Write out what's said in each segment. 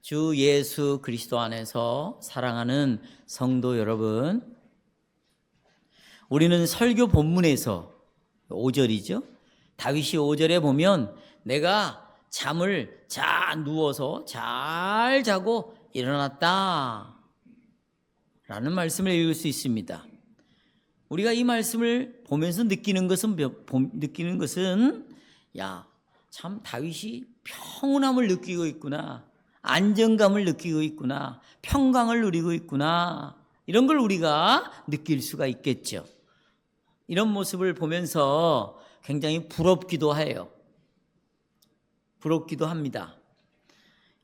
주 예수 그리스도 안에서 사랑하는 성도 여러분, 우리는 설교 본문에서 5절이죠. 다윗이 5절에 보면 내가 잠을 누워서 잘 자고 일어났다 라는 말씀을 읽을 수 있습니다. 우리가 이 말씀을 보면서 느끼는 것은 참 다윗이 평온함을 느끼고 있구나, 안정감을 느끼고 있구나, 평강을 누리고 있구나, 이런 걸 우리가 느낄 수가 있겠죠. 이런 모습을 보면서 굉장히 부럽기도 해요. 부럽기도 합니다.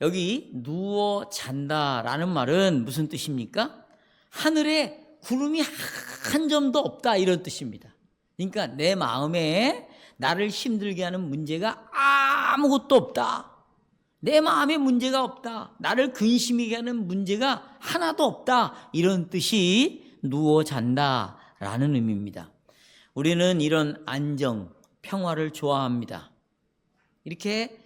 여기 누워 잔다라는 말은 무슨 뜻입니까? 하늘에 구름이 한 점도 없다, 이런 뜻입니다. 그러니까 내 마음에 나를 힘들게 하는 문제가 아무것도 없다. 내 마음에 문제가 없다. 나를 근심하게 하는 문제가 하나도 없다. 이런 뜻이 누워 잔다라는 의미입니다. 우리는 이런 안정, 평화를 좋아합니다. 이렇게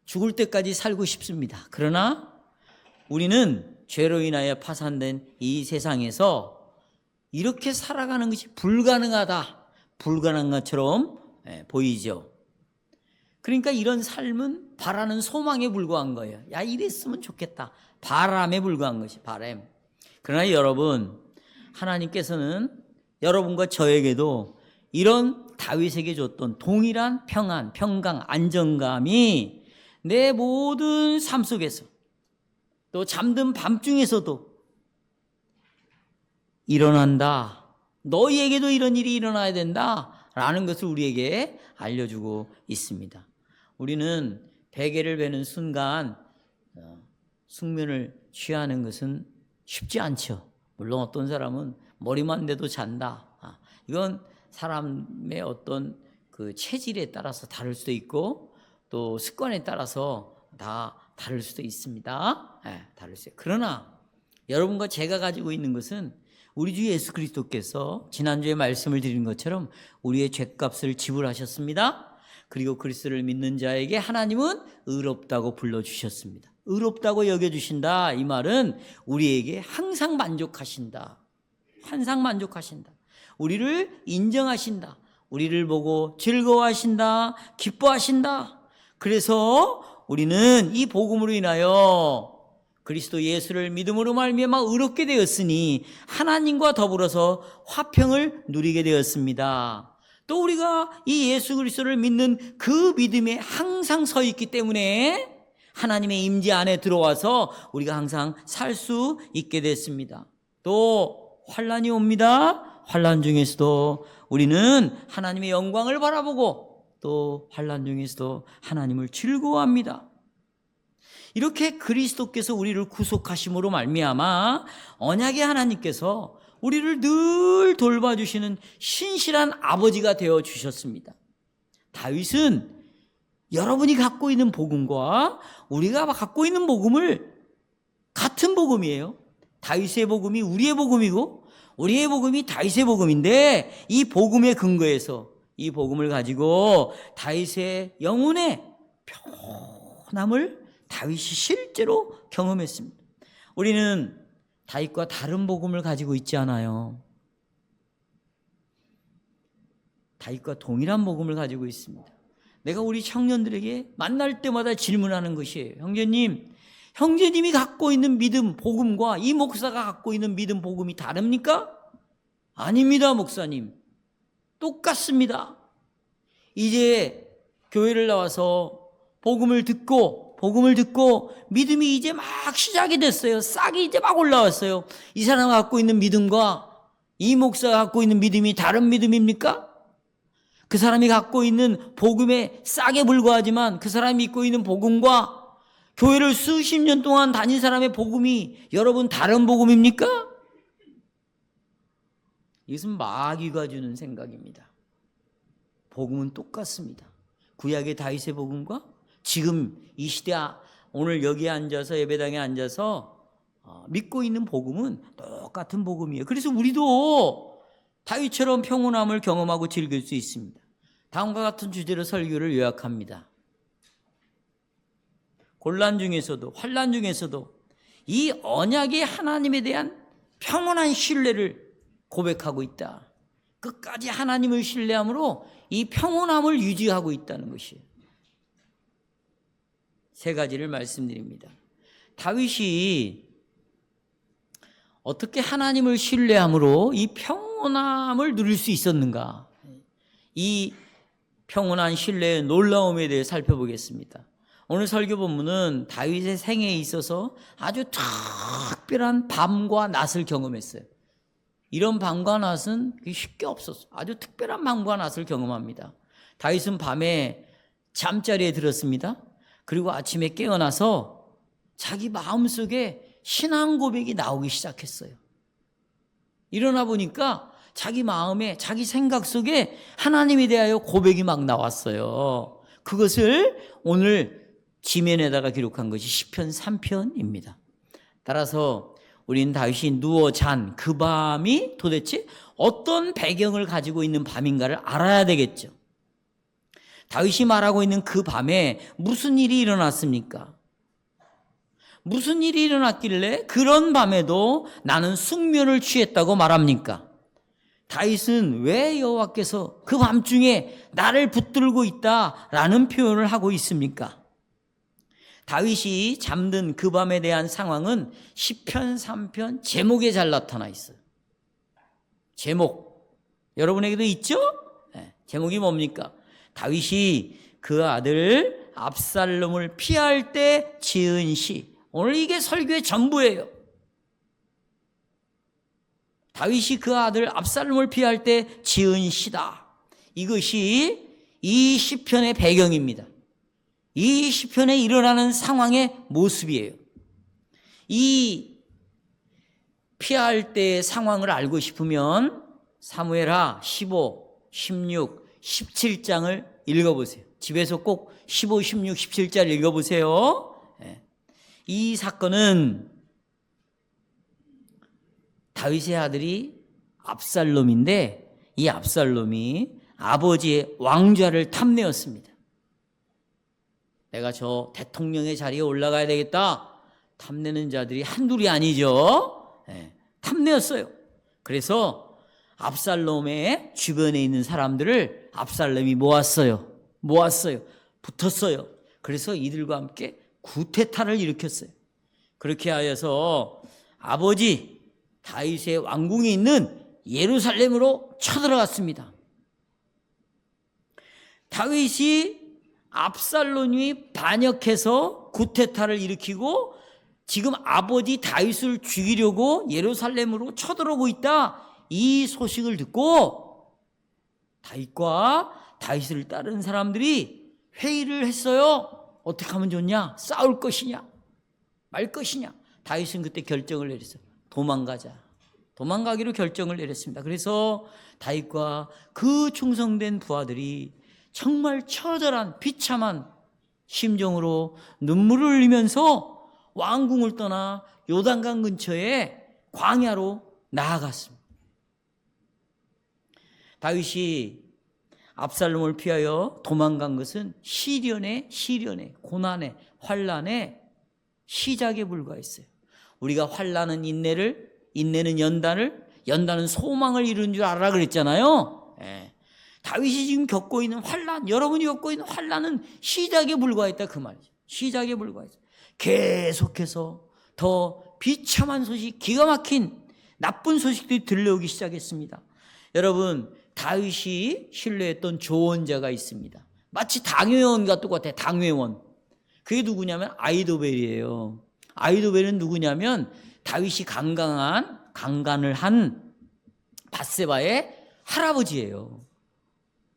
죽을 때까지 살고 싶습니다. 그러나 우리는 죄로 인하여 파산된 이 세상에서 이렇게 살아가는 것이 불가능한 것처럼 보이죠. 그러니까 이런 삶은 바라는 소망에 불과한 거예요. 이랬으면 좋겠다. 바람에 불과한 것이 바람. 그러나 여러분, 하나님께서는 여러분과 저에게도 이런 다윗에게 줬던 동일한 평안, 평강, 안정감이 내 모든 삶 속에서, 또 잠든 밤중에서도 일어난다. 너희에게도 이런 일이 일어나야 된다 라는 것을 우리에게 알려주고 있습니다. 우리는 베개를 베는 순간 숙면을 취하는 것은 쉽지 않죠. 물론 어떤 사람은 머리만 대도 잔다. 이건 사람의 어떤 그 체질에 따라서 다를 수도 있고, 또 습관에 따라서 다 다를 수도 있습니다. 다를 수. 그러나 여러분과 제가 가지고 있는 것은 우리 주 예수 그리스도께서 지난주에 말씀을 드린 것처럼 우리의 죄값을 지불하셨습니다. 그리고 그리스도를 믿는 자에게 하나님은 의롭다고 불러주셨습니다. 의롭다고 여겨주신다, 이 말은 우리에게 항상 만족하신다. 항상 만족하신다. 우리를 인정하신다. 우리를 보고 즐거워하신다. 기뻐하신다. 그래서 우리는 이 복음으로 인하여 그리스도 예수를 믿음으로 말미암아 의롭게 되었으니 하나님과 더불어서 화평을 누리게 되었습니다. 또 우리가 이 예수 그리스도를 믿는 그 믿음에 항상 서 있기 때문에 하나님의 임재 안에 들어와서 우리가 항상 살 수 있게 됐습니다. 또 환난이 옵니다. 환난 중에서도 우리는 하나님의 영광을 바라보고 또 환난 중에서도 하나님을 즐거워합니다. 이렇게 그리스도께서 우리를 구속하심으로 말미암아 언약의 하나님께서 우리를 늘 돌봐주시는 신실한 아버지가 되어주셨습니다. 다윗은 여러분이 갖고 있는 복음과 우리가 갖고 있는 복음을 같은 복음이에요. 다윗의 복음이 우리의 복음이고 우리의 복음이 다윗의 복음인데, 이 복음의 근거에서 이 복음을 가지고 다윗의 영혼의 평온함을 다윗이 실제로 경험했습니다. 우리는 다윗과 다른 복음을 가지고 있지 않아요. 다윗과 동일한 복음을 가지고 있습니다. 내가 우리 청년들에게 만날 때마다 질문하는 것이에요. 형제님이 갖고 있는 믿음, 복음과 이 목사가 갖고 있는 믿음, 복음이 다릅니까? 아닙니다, 목사님. 똑같습니다. 이제 교회를 나와서 복음을 듣고 믿음이 이제 막 시작이 됐어요. 싹이 이제 막 올라왔어요. 이 사람이 갖고 있는 믿음과 이 목사가 갖고 있는 믿음이 다른 믿음입니까? 그 사람이 갖고 있는 복음의 싹에 불과하지만 그 사람이 믿고 있는 복음과 교회를 수십 년 동안 다닌 사람의 복음이 여러분 다른 복음입니까? 이것은 마귀가 주는 생각입니다. 복음은 똑같습니다. 구약의 다윗의 복음과 지금 이 시대 오늘 여기에 앉아서 예배당에 앉아서 믿고 있는 복음은 똑같은 복음이에요. 그래서 우리도 다윗처럼 평온함을 경험하고 즐길 수 있습니다. 다음과 같은 주제로 설교를 요약합니다. 곤란 중에서도 환난 중에서도 이 언약의 하나님에 대한 평온한 신뢰를 고백하고 있다. 끝까지 하나님을 신뢰함으로 이 평온함을 유지하고 있다는 것이에요. 세 가지를 말씀드립니다. 다윗이 어떻게 하나님을 신뢰함으로 이 평온함을 누릴 수 있었는가? 이 평온한 신뢰의 놀라움에 대해 살펴보겠습니다. 오늘 설교 본문은 다윗의 생애에 있어서 아주 특별한 밤과 낮을 경험했어요. 이런 밤과 낮은 쉽게 없었어요. 아주 특별한 밤과 낮을 경험합니다. 다윗은 밤에 잠자리에 들었습니다. 그리고 아침에 깨어나서 자기 마음속에 신앙 고백이 나오기 시작했어요. 일어나 보니까 자기 마음에 자기 생각 속에 하나님에 대하여 고백이 막 나왔어요. 그것을 오늘 지면에다가 기록한 것이 시편 3편입니다. 따라서 우린 다윗이 누워 잔 그 밤이 도대체 어떤 배경을 가지고 있는 밤인가를 알아야 되겠죠. 다윗이 말하고 있는 그 밤에 무슨 일이 일어났습니까? 무슨 일이 일어났길래 그런 밤에도 나는 숙면을 취했다고 말합니까? 다윗은 왜 여호와께서 그 밤중에 나를 붙들고 있다라는 표현을 하고 있습니까? 다윗이 잠든 그 밤에 대한 상황은 시편 3편 제목에 잘 나타나 있어요. 제목 여러분에게도 있죠? 네, 제목이 뭡니까? 다윗이 그 아들 압살롬을 피할 때 지은 시. 오늘 이게 설교의 전부예요. 다윗이 그 아들 압살롬을 피할 때 지은 시다. 이것이 이 시편의 배경입니다. 이 시편에 일어나는 상황의 모습이에요. 이 피할 때의 상황을 알고 싶으면 사무엘하 15, 16, 17장을 읽어보세요. 집에서 꼭 15, 16, 17절 읽어보세요. 이 사건은 다윗의 아들이 압살롬인데 이 압살롬이 아버지의 왕좌를 탐내었습니다. 내가 저 대통령의 자리에 올라가야 되겠다. 탐내는 자들이 한둘이 아니죠. 탐내었어요. 그래서 압살롬의 주변에 있는 사람들을 압살롬이 모았어요. 붙었어요. 그래서 이들과 함께 구테타를 일으켰어요. 그렇게 하여서 아버지 다윗의 왕궁에 있는 예루살렘으로 쳐들어갔습니다. 다윗이 압살롬이 반역해서 구테타를 일으키고 지금 아버지 다윗을 죽이려고 예루살렘으로 쳐들어오고 있다. 이 소식을 듣고 다윗과 다윗을 따르는 사람들이 회의를 했어요. 어떻게 하면 좋냐? 싸울 것이냐? 말 것이냐? 다윗은 그때 결정을 내렸어요. 도망가기로 결정을 내렸습니다. 그래서 다윗과 그 충성된 부하들이 정말 처절한 비참한 심정으로 눈물을 흘리면서 왕궁을 떠나 요단강 근처에 광야로 나아갔습니다. 다윗이 압살롬을 피하여 도망간 것은 시련의 고난의 환난의 시작에 불과했어요. 우리가 환난은 인내는 연단은 소망을 이루는 줄 알아 그랬잖아요. 다윗이 지금 겪고 있는 환난, 여러분이 겪고 있는 환난은 시작에 불과했다 그 말이죠. 시작에 불과했어요. 계속해서 더 비참한 소식, 기가 막힌 나쁜 소식들이 들려오기 시작했습니다. 여러분, 다윗이 신뢰했던 조언자가 있습니다. 마치 당회원과 똑같아요. 당회원. 그게 누구냐면 아히도벨이에요. 아히도벨은 누구냐면 다윗이 강간을 한 밧세바의 할아버지예요.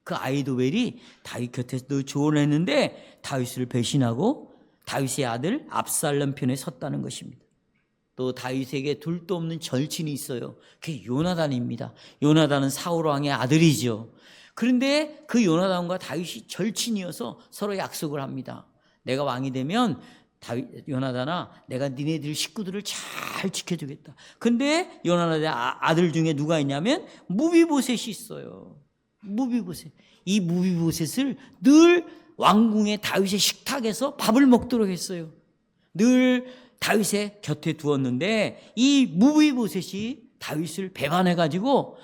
그 아히도벨이 다윗 곁에서 늘 조언을 했는데 다윗을 배신하고 다윗의 아들 압살롬 편에 섰다는 것입니다. 또 다윗에게 둘도 없는 절친이 있어요. 그게 요나단입니다. 요나단은 사울 왕의 아들이죠. 그런데 그 요나단과 다윗이 절친이어서 서로 약속을 합니다. 내가 왕이 되면 요나단아, 내가 니네들 식구들을 잘 지켜주겠다. 근데 요나단의 아들 중에 누가 있냐면 무비보셋이 있어요. 이 무비보셋을 늘 왕궁의 다윗의 식탁에서 밥을 먹도록 했어요. 늘 다윗의 곁에 두었는데 이 무비보셋이 다윗을 배반해가지고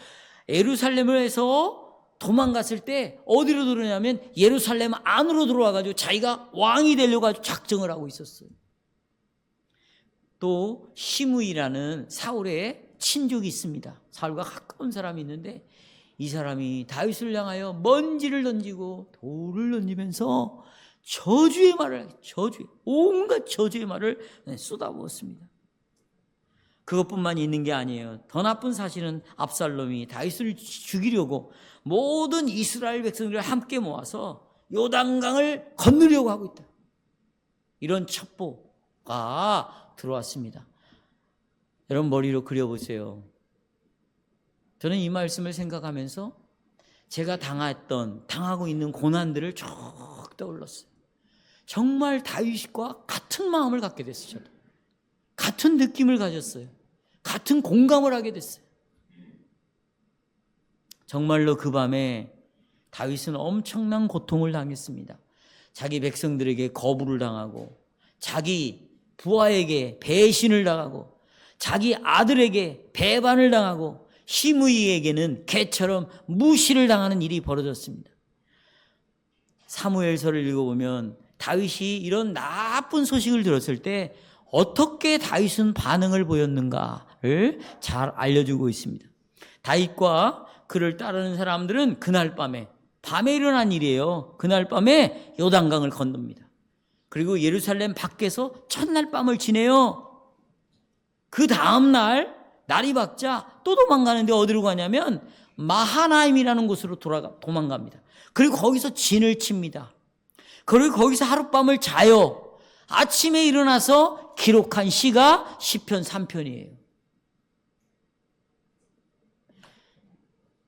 예루살렘에서 도망갔을 때 어디로 들어오냐면 예루살렘 안으로 들어와가지고 자기가 왕이 되려고 아주 작정을 하고 있었어요. 또 시므이라는 사울의 친족이 있습니다. 사울과 가까운 사람이 있는데 이 사람이 다윗을 향하여 먼지를 던지고 돌을 던지면서 저주의 말을, 온갖 저주의 말을 쏟아부었습니다. 그것뿐만 있는 게 아니에요. 더 나쁜 사실은 압살롬이 다윗을 죽이려고 모든 이스라엘 백성들을 함께 모아서 요단강을 건너려고 하고 있다. 이런 첩보가 들어왔습니다. 여러분 머리로 그려보세요. 저는 이 말씀을 생각하면서 제가 당하고 있는 고난들을 쭉 떠올랐어요. 정말 다윗과 같은 마음을 갖게 됐어요. 저도. 같은 느낌을 가졌어요. 같은 공감을 하게 됐어요. 정말로 그 밤에 다윗은 엄청난 고통을 당했습니다. 자기 백성들에게 거부를 당하고 자기 부하에게 배신을 당하고 자기 아들에게 배반을 당하고 시므이에게는 개처럼 무시를 당하는 일이 벌어졌습니다. 사무엘서를 읽어보면 다윗이 이런 나쁜 소식을 들었을 때 어떻게 다윗은 반응을 보였는가를 잘 알려주고 있습니다. 다윗과 그를 따르는 사람들은 그날 밤에 일어난 일이에요. 그날 밤에 요단강을 건넙니다. 그리고 예루살렘 밖에서 첫날 밤을 지내요. 그 다음 날이 밝자 또 도망가는데 어디로 가냐면 마하나임이라는 곳으로 도망갑니다. 그리고 거기서 진을 칩니다. 그리고 거기서 하룻밤을 자요. 아침에 일어나서 기록한 시가 시편 3편이에요.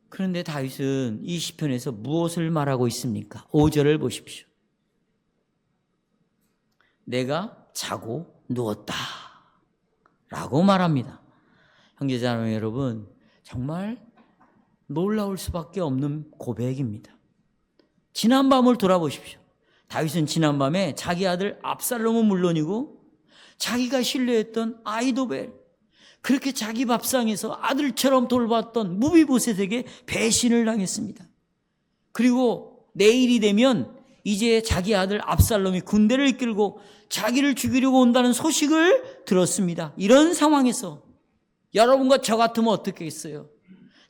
그런데 다윗은 이 시편에서 무엇을 말하고 있습니까? 5절을 보십시오. 내가 자고 누웠다 라고 말합니다. 형제자매 여러분, 정말 놀라울 수밖에 없는 고백입니다. 지난 밤을 돌아보십시오. 다윗은 지난 밤에 자기 아들 압살롬은 물론이고 자기가 신뢰했던 아히도벨, 그렇게 자기 밥상에서 아들처럼 돌봤던 무비보셋에게 배신을 당했습니다. 그리고 내일이 되면 이제 자기 아들 압살롬이 군대를 이끌고 자기를 죽이려고 온다는 소식을 들었습니다. 이런 상황에서 여러분과 저 같으면 어떻게 했어요?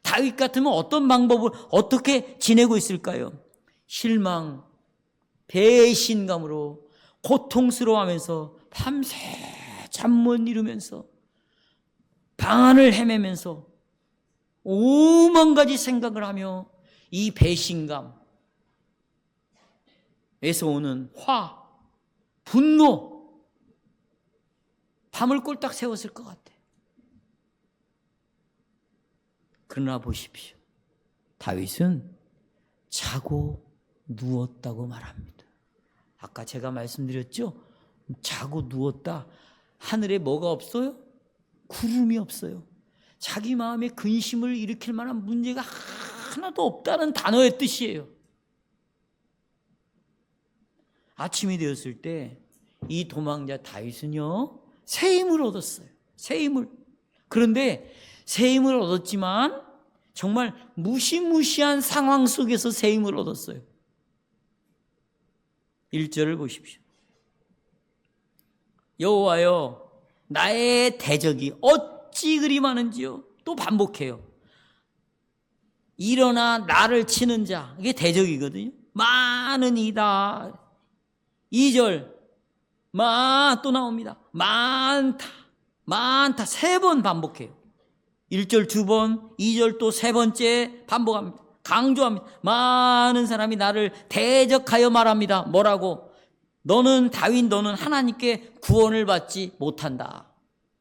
다윗 같으면 어떤 방법을 어떻게 지내고 있을까요? 실망, 배신감으로 고통스러워하면서 밤새 잠 못 이루면서 방안을 헤매면서 오만 가지 생각을 하며 이 배신감에서 오는 화, 분노, 밤을 꼴딱 새웠을 것 같아. 그러나 보십시오. 다윗은 자고 누웠다고 말합니다. 아까 제가 말씀드렸죠? 자고 누웠다. 하늘에 뭐가 없어요? 구름이 없어요. 자기 마음에 근심을 일으킬 만한 문제가 하나도 없다는 단어의 뜻이에요. 아침이 되었을 때 이 도망자 다윗은요, 새 힘을 얻었어요. 새 힘을. 그런데 새 힘을 얻었지만 정말 무시무시한 상황 속에서 새 힘을 얻었어요. 1절을 보십시오. 여호와여, 나의 대적이 어찌 그리 많은지요. 또 반복해요. 일어나 나를 치는 자, 이게 대적이거든요. 많은 이다. 2절 또 나옵니다. 많다 3번 반복해요. 1절 2번, 2절 또 3번째 반복합니다. 강조합니다. 많은 사람이 나를 대적하여 말합니다. 뭐라고? 너는 다윗, 너는 하나님께 구원을 받지 못한다.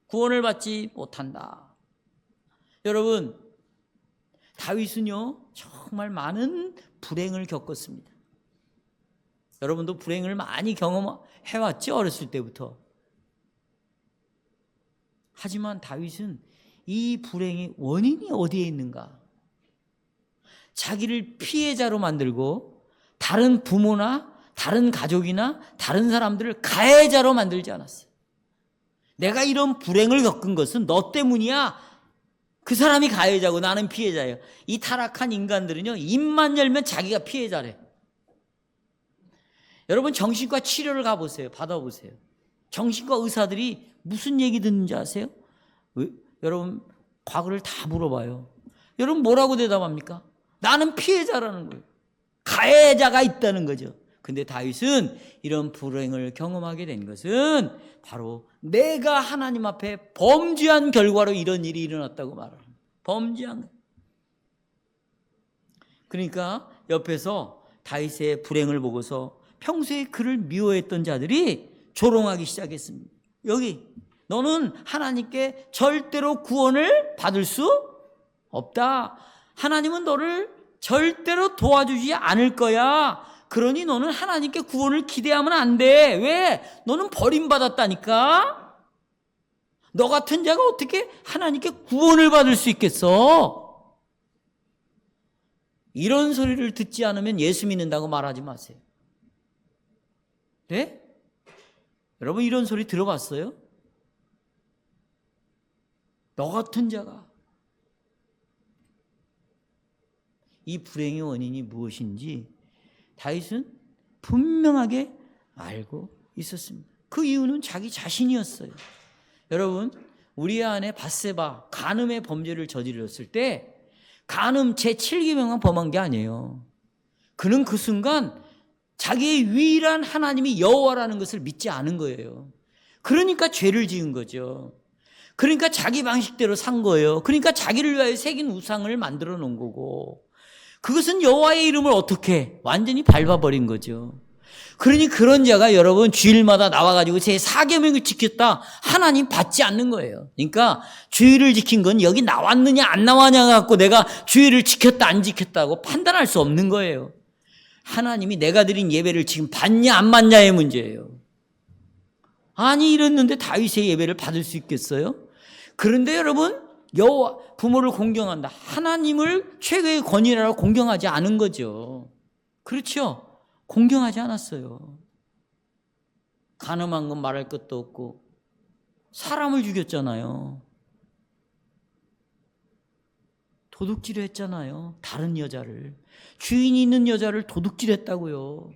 구원을 받지 못한다. 여러분, 다윗은요 정말 많은 불행을 겪었습니다. 여러분도 불행을 많이 경험해왔죠? 어렸을 때부터. 하지만 다윗은 이 불행의 원인이 어디에 있는가? 자기를 피해자로 만들고 다른 부모나 다른 가족이나 다른 사람들을 가해자로 만들지 않았어요. 내가 이런 불행을 겪은 것은 너 때문이야. 그 사람이 가해자고 나는 피해자예요. 이 타락한 인간들은요, 입만 열면 자기가 피해자래. 여러분 정신과 치료를 가보세요. 받아보세요. 정신과 의사들이 무슨 얘기 듣는지 아세요? 여러분 과거를 다 물어봐요. 여러분 뭐라고 대답합니까? 나는 피해자라는 거예요. 가해자가 있다는 거죠. 근데 다윗은 이런 불행을 경험하게 된 것은 바로 내가 하나님 앞에 범죄한 결과로 이런 일이 일어났다고 말합니다. 범죄한. 그러니까 옆에서 다윗의 불행을 보고서 평소에 그를 미워했던 자들이 조롱하기 시작했습니다. 여기 너는 하나님께 절대로 구원을 받을 수 없다. 하나님은 너를 절대로 도와주지 않을 거야. 그러니 너는 하나님께 구원을 기대하면 안 돼. 왜? 너는 버림받았다니까. 너 같은 자가 어떻게 하나님께 구원을 받을 수 있겠어? 이런 소리를 듣지 않으면 예수 믿는다고 말하지 마세요. 네? 여러분 이런 소리 들어봤어요? 너 같은 자가. 이 불행의 원인이 무엇인지 다윗은 분명하게 알고 있었습니다. 그 이유는 자기 자신이었어요. 여러분 우리 안에 밧세바 간음의 범죄를 저질렀을 때 간음 제7계명만 범한 게 아니에요. 그는 그 순간 자기의 유일한 하나님이 여호와라는 것을 믿지 않은 거예요. 그러니까 죄를 지은 거죠. 그러니까 자기 방식대로 산 거예요. 그러니까 자기를 위하여 새긴 우상을 만들어 놓은 거고, 그것은 여호와의 이름을 어떻게 완전히 밟아버린 거죠. 그러니 그런 자가 여러분 주일마다 나와가지고 제 4계명을 지켰다 하나님 받지 않는 거예요. 그러니까 주일을 지킨 건 여기 나왔느냐 안 나왔냐 갖고 내가 주일을 지켰다 안 지켰다고 판단할 수 없는 거예요. 하나님이 내가 드린 예배를 지금 받냐 안 받냐의 문제예요. 아니 이랬는데 다윗의 예배를 받을 수 있겠어요? 그런데 여러분 여호와 부모를 공경한다. 하나님을 최고의 권위라고 공경하지 않은 거죠. 그렇죠? 공경하지 않았어요. 간음한 건 말할 것도 없고 사람을 죽였잖아요. 도둑질을 했잖아요. 다른 여자를. 주인이 있는 여자를 도둑질했다고요.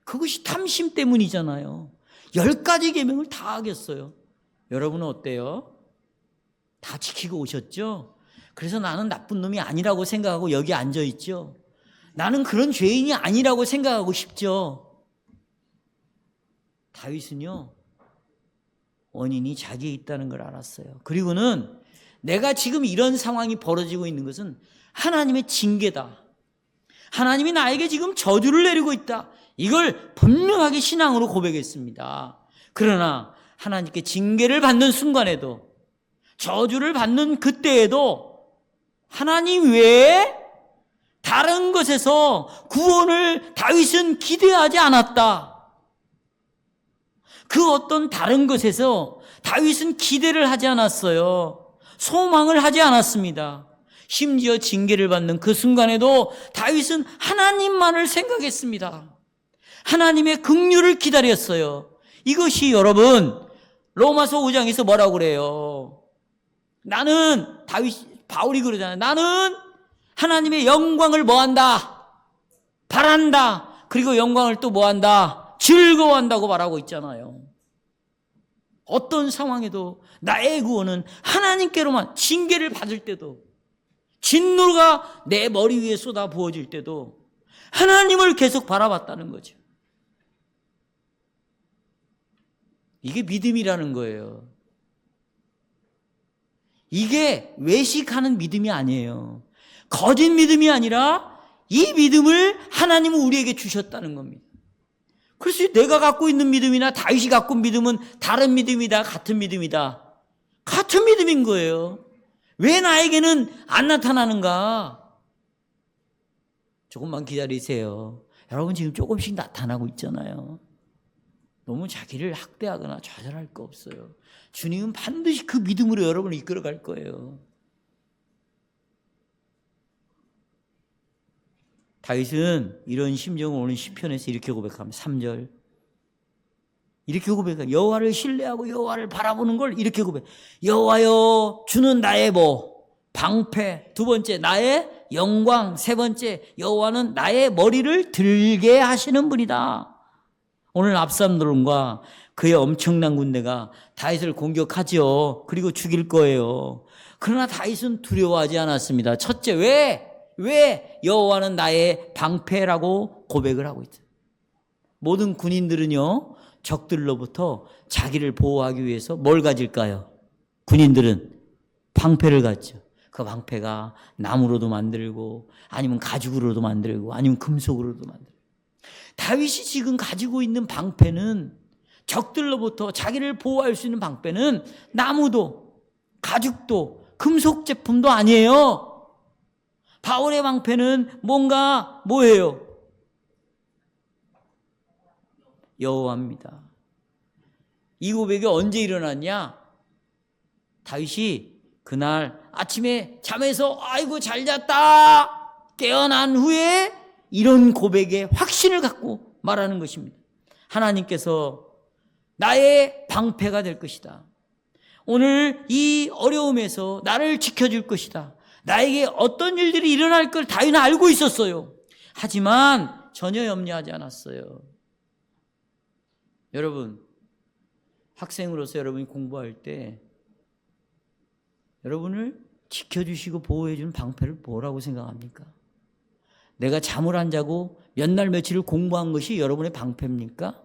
그것이 탐심 때문이잖아요. 10가지 계명을 다 어겼어요. 여러분은 어때요? 다 지키고 오셨죠? 그래서 나는 나쁜 놈이 아니라고 생각하고 여기 앉아 있죠? 나는 그런 죄인이 아니라고 생각하고 싶죠? 다윗은요, 원인이 자기에 있다는 걸 알았어요. 그리고는 내가 지금 이런 상황이 벌어지고 있는 것은 하나님의 징계다. 하나님이 나에게 지금 저주를 내리고 있다. 이걸 분명하게 신앙으로 고백했습니다. 그러나 하나님께 징계를 받는 순간에도, 저주를 받는 그때에도 하나님 외에 다른 것에서 구원을 다윗은 기대하지 않았다. 그 어떤 다른 것에서 다윗은 기대를 하지 않았어요. 소망을 하지 않았습니다. 심지어 징계를 받는 그 순간에도 다윗은 하나님만을 생각했습니다. 하나님의 긍휼을 기다렸어요. 이것이 여러분 로마서 5장에서 뭐라고 그래요? 나는 바울이 그러잖아요. 나는 하나님의 영광을 뭐한다? 바란다. 그리고 영광을 또 뭐한다? 즐거워한다고 말하고 있잖아요. 어떤 상황에도 나의 구원은 하나님께로만, 징계를 받을 때도, 진노가 내 머리 위에 쏟아 부어질 때도 하나님을 계속 바라봤다는 거죠. 이게 믿음이라는 거예요. 이게 외식하는 믿음이 아니에요. 거짓 믿음이 아니라 이 믿음을 하나님은 우리에게 주셨다는 겁니다. 그래서 내가 갖고 있는 믿음이나 다윗이 갖고 있는 믿음은 다른 믿음이다, 같은 믿음이다. 같은 믿음인 거예요. 왜 나에게는 안 나타나는가? 조금만 기다리세요. 여러분 지금 조금씩 나타나고 있잖아요. 너무 자기를 학대하거나 좌절할 거 없어요. 주님은 반드시 그 믿음으로 여러분을 이끌어갈 거예요. 다윗은 이런 심정을 오늘 시편에서 이렇게 고백합니다. 3절. 이렇게 고백해요. 여호와를 신뢰하고 여호와를 바라보는 걸 이렇게 고백. 여호와여, 주는 나의 방패. 두 번째, 나의 영광. 세 번째, 여호와는 나의 머리를 들게 하시는 분이다. 오늘 압살롬과 그의 엄청난 군대가 다윗을 공격하죠. 그리고 죽일 거예요. 그러나 다윗은 두려워하지 않았습니다. 첫째, 왜 여호와는 나의 방패라고 고백을 하고 있어요. 모든 군인들은요, 적들로부터 자기를 보호하기 위해서 뭘 가질까요? 군인들은 방패를 갖죠. 그 방패가 나무로도 만들고 아니면 가죽으로도 만들고 아니면 금속으로도 만들고. 다윗이 지금 가지고 있는 방패는, 적들로부터 자기를 보호할 수 있는 방패는 나무도 가죽도 금속 제품도 아니에요. 바울의 방패는 뭐예요? 여호와입니다. 이 고백이 언제 일어났냐? 다윗이 그날 아침에 잠에서 아이고 잘 잤다 깨어난 후에 이런 고백에 확신을 갖고 말하는 것입니다. 하나님께서 나의 방패가 될 것이다. 오늘 이 어려움에서 나를 지켜줄 것이다. 나에게 어떤 일들이 일어날 걸 다윗은 알고 있었어요. 하지만 전혀 염려하지 않았어요. 여러분, 학생으로서 여러분이 공부할 때 여러분을 지켜주시고 보호해주는 방패를 뭐라고 생각합니까? 내가 잠을 안 자고 몇 날 며칠을 공부한 것이 여러분의 방패입니까?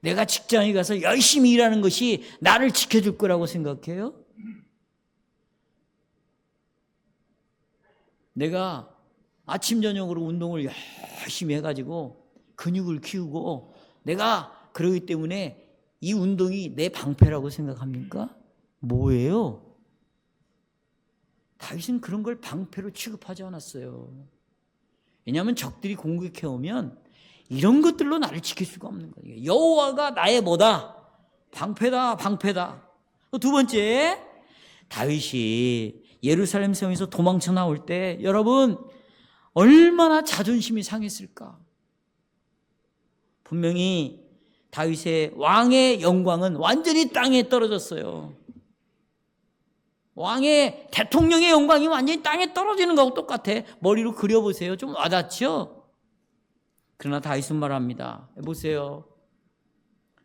내가 직장에 가서 열심히 일하는 것이 나를 지켜줄 거라고 생각해요? 내가 아침 저녁으로 운동을 열심히 해가지고 근육을 키우고 내가 그러기 때문에 이 운동이 내 방패라고 생각합니까? 뭐예요? 다윗은 그런 걸 방패로 취급하지 않았어요. 왜냐하면 적들이 공격해오면 이런 것들로 나를 지킬 수가 없는 거예요. 여호와가 나의 방패다. 두 번째, 다윗이 예루살렘 성에서 도망쳐 나올 때 여러분 얼마나 자존심이 상했을까? 분명히 다윗의 왕의 영광은 완전히 땅에 떨어졌어요. 왕의 대통령의 영광이 완전히 땅에 떨어지는 거하고 똑같아. 머리로 그려보세요. 좀 와닿죠? 그러나 다윗은 말합니다. 보세요.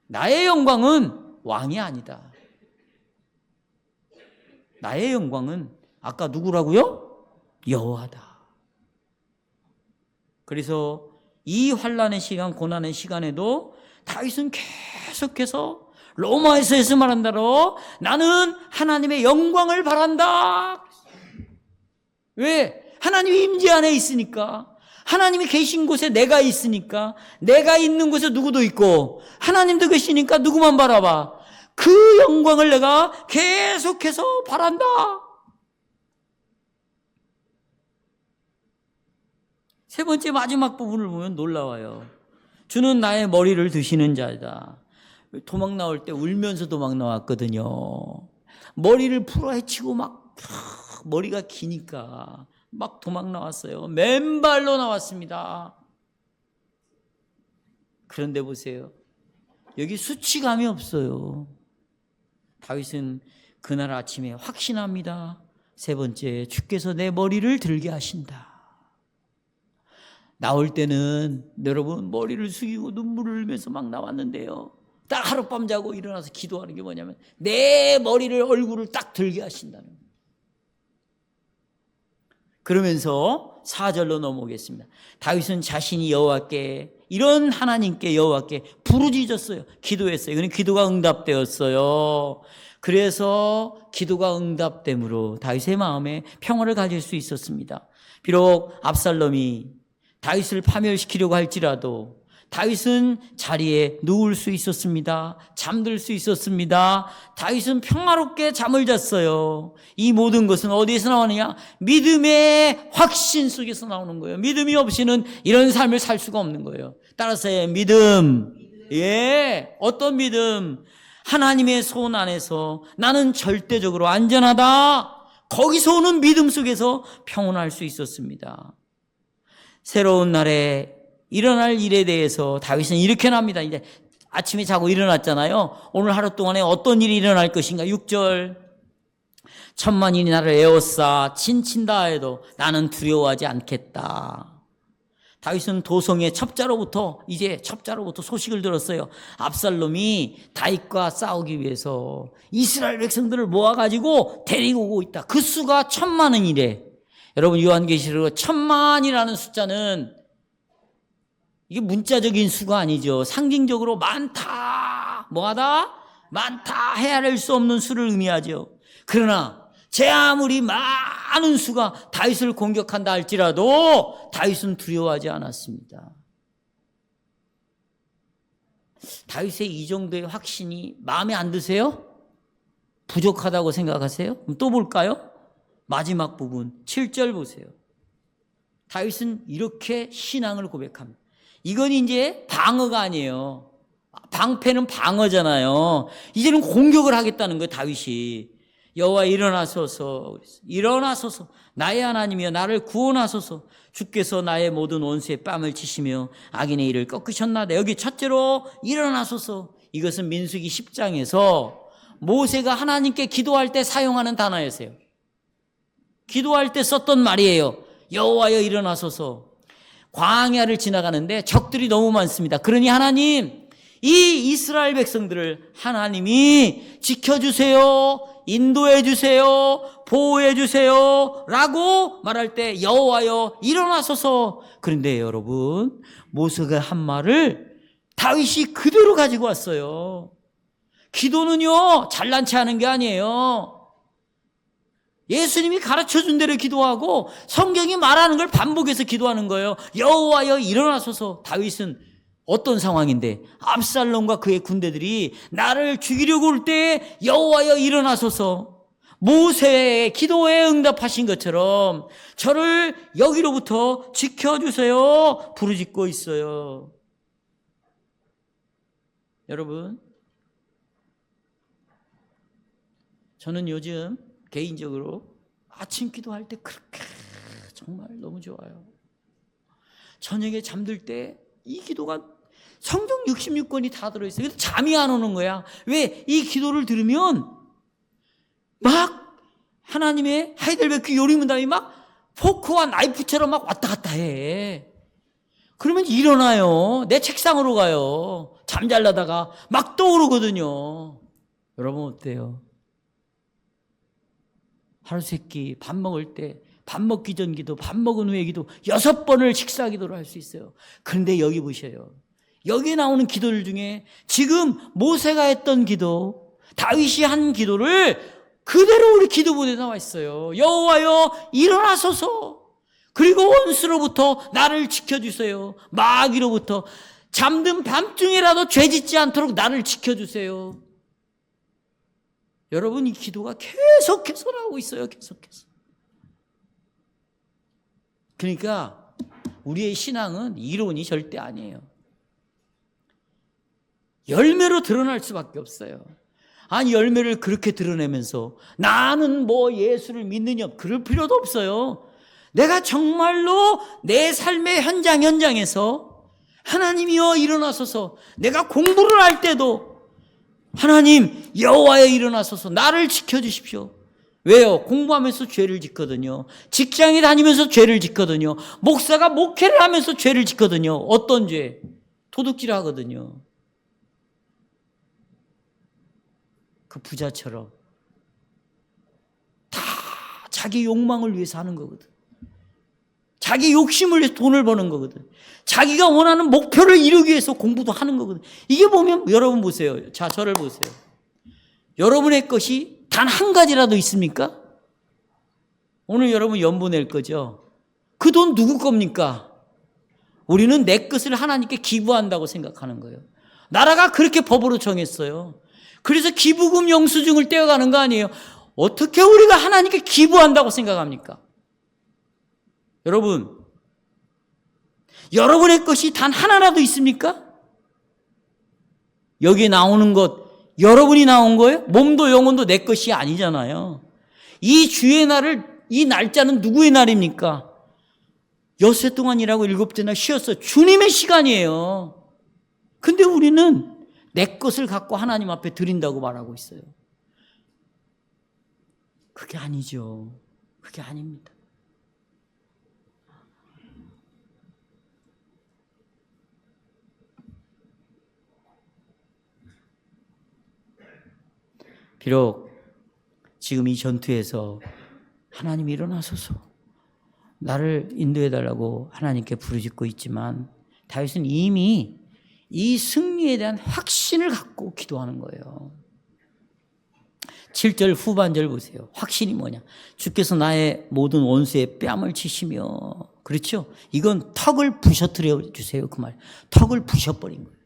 나의 영광은 왕이 아니다. 나의 영광은 아까 누구라고요? 여호와다. 그래서 이 환난의 시간, 고난의 시간에도 다윗은 계속해서 로마에서 말한 대로 나는 하나님의 영광을 바란다. 왜? 하나님이 임재 안에 있으니까. 하나님이 계신 곳에 내가 있으니까. 내가 있는 곳에 누구도 있고 하나님도 계시니까 누구만 바라봐? 그 영광을 내가 계속해서 바란다. 세 번째 마지막 부분을 보면 놀라워요. 주는 나의 머리를 드시는 자다. 도망 나올 때 울면서 도망 나왔거든요. 머리를 풀어헤치고 막 머리가 기니까 막 도망 나왔어요. 맨발로 나왔습니다. 그런데 보세요. 여기 수치감이 없어요. 다윗은 그날 아침에 확신합니다. 세 번째, 주께서 내 머리를 들게 하신다. 나올 때는 여러분 머리를 숙이고 눈물을 흘리면서 막 나왔는데요. 딱 하룻밤 자고 일어나서 기도하는 게 뭐냐면 내 머리를 얼굴을 딱 들게 하신다는 거예요. 그러면서 4절로 넘어오겠습니다. 다윗은 자신이 여호와께 이런 하나님께 여호와께 부르짖었어요. 기도했어요. 이거는 기도가 응답되었어요. 그래서 기도가 응답됨으로 다윗의 마음에 평화를 가질 수 있었습니다. 비록 압살롬이 다윗을 파멸시키려고 할지라도 다윗은 자리에 누울 수 있었습니다. 잠들 수 있었습니다. 다윗은 평화롭게 잠을 잤어요. 이 모든 것은 어디에서 나오느냐? 믿음의 확신 속에서 나오는 거예요. 믿음이 없이는 이런 삶을 살 수가 없는 거예요. 따라서 믿음. 예, 어떤 믿음? 하나님의 손 안에서 나는 절대적으로 안전하다. 거기서 오는 믿음 속에서 평온할 수 있었습니다. 새로운 날에 일어날 일에 대해서 다윗은 이렇게 납니다. 이제 아침에 자고 일어났잖아요. 오늘 하루 동안에 어떤 일이 일어날 것인가. 6절. 천만인이 나를 에워싸 친친다 해도 나는 두려워하지 않겠다. 다윗은 도성의 첩자로부터 소식을 들었어요. 압살롬이 다윗과 싸우기 위해서 이스라엘 백성들을 모아가지고 데리고 오고 있다. 그 수가 1000만은이래. 여러분, 요한계시록 1000만이라는 숫자는 이게 문자적인 수가 아니죠. 상징적으로 많다, 뭐하다? 많다, 헤아릴 수 없는 수를 의미하죠. 그러나 제 아무리 많은 수가 다윗을 공격한다 할지라도 다윗은 두려워하지 않았습니다. 다윗의 이 정도의 확신이 마음에 안 드세요? 부족하다고 생각하세요? 그럼 또 볼까요? 마지막 부분 7절 보세요. 다윗은 이렇게 신앙을 고백합니다. 이건 이제 방어가 아니에요. 방패는 방어잖아요. 이제는 공격을 하겠다는 거예요. 다윗이. 여호와 일어나소서, 일어나소서, 나의 하나님이여 나를 구원하소서. 주께서 나의 모든 원수의 뺨을 치시며 악인의 일을 꺾으셨나이다. 여기 첫째로 일어나소서. 이것은 민수기 10장에서 모세가 하나님께 기도할 때 사용하는 단어였어요. 기도할 때 썼던 말이에요. 여호와여 일어나소서. 광야를 지나가는데 적들이 너무 많습니다. 그러니 하나님, 이 이스라엘 백성들을 하나님이 지켜주세요, 인도해주세요, 보호해주세요 라고 말할 때 여호와여 일어나소서. 그런데 여러분, 모세가 한 말을 다윗이 그대로 가지고 왔어요. 기도는요 잘난 체 하는 게 아니에요. 예수님이 가르쳐준 대로 기도하고 성경이 말하는 걸 반복해서 기도하는 거예요. 여호와여 일어나소서. 다윗은 어떤 상황인데 압살롬과 그의 군대들이 나를 죽이려고 올 때 여호와여 일어나소서. 모세의 기도에 응답하신 것처럼 저를 여기로부터 지켜주세요 부르짖고 있어요. 여러분, 저는 요즘 개인적으로 아침 기도할 때 그렇게 정말 너무 좋아요. 저녁에 잠들 때 이 기도가 성경 66권이 다 들어있어요. 근데 잠이 안 오는 거야. 왜? 이 기도를 들으면 막 하나님의 하이델베르크 요리문답이 막 포크와 나이프처럼 막 왔다 갔다 해. 그러면 일어나요. 내 책상으로 가요. 잠잘라다가 막 떠오르거든요. 여러분 어때요? 하루 세끼 밥 먹을 때 밥 먹기 전 기도, 밥 먹은 후에 기도 6번을 식사 기도를 할 수 있어요. 그런데 여기 보셔요. 여기에 나오는 기도들 중에 지금 모세가 했던 기도, 다윗이 한 기도를 그대로 우리 기도본에 나와 있어요. 여호와여 일어나소서. 그리고 원수로부터 나를 지켜주세요. 마귀로부터 잠든 밤중에라도 죄짓지 않도록 나를 지켜주세요. 여러분, 이 기도가 계속해서 나오고 있어요. 계속해서. 그러니까 우리의 신앙은 이론이 절대 아니에요. 열매로 드러날 수밖에 없어요. 아니, 열매를 그렇게 드러내면서 나는 뭐 예수를 믿느냐, 그럴 필요도 없어요. 내가 정말로 내 삶의 현장에서 하나님이여 일어나소서. 내가 공부를 할 때도 하나님 여호와여 일어나소서 나를 지켜주십시오. 왜요? 공부하면서 죄를 짓거든요. 직장에 다니면서 죄를 짓거든요. 목사가 목회를 하면서 죄를 짓거든요. 어떤 죄? 도둑질 하거든요. 그 부자처럼 다 자기 욕망을 위해서 하는 거거든. 자기 욕심을 위해서 돈을 버는 거거든. 자기가 원하는 목표를 이루기 위해서 공부도 하는 거거든. 이게 보면 여러분 보세요. 자, 저를 보세요. 여러분의 것이 단 한 가지라도 있습니까? 오늘 여러분 연보 낼 거죠? 그 돈 누구 겁니까? 우리는 내 것을 하나님께 기부한다고 생각하는 거예요. 나라가 그렇게 법으로 정했어요. 그래서 기부금 영수증을 떼어가는 거 아니에요. 어떻게 우리가 하나님께 기부한다고 생각합니까? 여러분, 여러분의 것이 단 하나라도 있습니까? 여기 나오는 것 여러분이 나온 거예요? 몸도 영혼도 내 것이 아니잖아요. 이 주의 날을, 이 날짜는 누구의 날입니까? 엿새 동안 일하고 7째 날 쉬었어요. 주님의 시간이에요. 근데 우리는 내 것을 갖고 하나님 앞에 드린다고 말하고 있어요. 그게 아니죠. 그게 아닙니다. 비록 지금 이 전투에서 하나님 일어나소서 나를 인도해달라고 하나님께 부르짖고 있지만 다윗은 이미 이 승리에 대한 확신을 갖고 기도하는 거예요. 7절 후반절 보세요. 확신이 뭐냐? 주께서 나의 모든 원수의 뺨을 치시며, 그렇죠? 이건 턱을 부셔뜨려 주세요. 그 말. 턱을 부셔버린 거예요.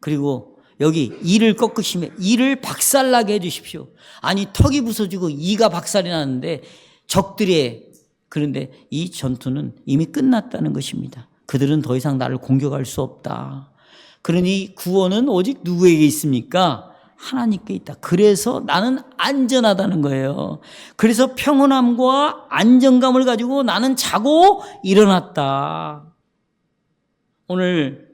그리고 여기 이를 꺾으시며 이를 박살나게 해주십시오. 아니 턱이 부서지고 이가 박살이 나는데 적들의, 그런데 이 전투는 이미 끝났다는 것입니다. 그들은 더 이상 나를 공격할 수 없다. 그러니 구원은 오직 누구에게 있습니까? 하나님께 있다. 그래서 나는 안전하다는 거예요. 그래서 평온함과 안정감을 가지고 나는 자고 일어났다. 오늘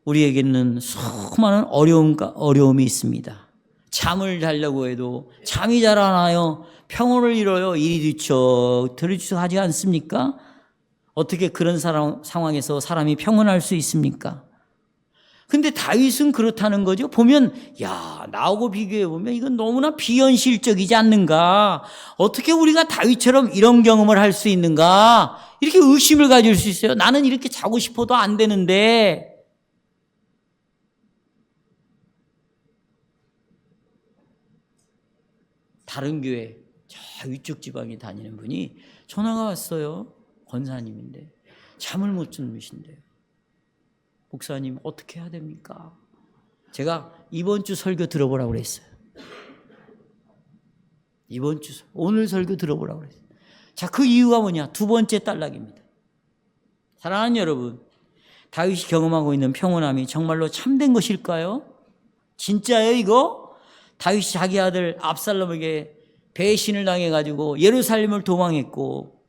우리에게는 수많은 어려움이 있습니다. 잠을 자려고 해도 잠이 잘 안 와요. 평온을 잃어요. 이리 뒤척 하지 않습니까? 어떻게 그런 상황에서 사람이 평온할 수 있습니까? 근데 다윗은 그렇다는 거죠. 보면 나하고 비교해 보면 이건 너무나 비현실적이지 않는가? 어떻게 우리가 다윗처럼 이런 경험을 할 수 있는가? 이렇게 의심을 가질 수 있어요. 나는 이렇게 자고 싶어도 안 되는데. 다른 교회 저 위쪽 지방에 다니는 분이 전화가 왔어요. 권사님인데 잠을 못 주무신대요. 목사님 어떻게 해야 됩니까? 제가 이번 주 설교 들어보라고 그랬어요. 오늘 설교 들어보라고 그랬어요. 자, 그 이유가 뭐냐? 두 번째 단락입니다. 사랑하는 여러분, 다윗이 경험하고 있는 평온함이 정말로 참된 것일까요? 진짜예요 이거? 다윗이 자기 아들 압살롬에게 배신을 당해가지고 예루살렘을 도망했고,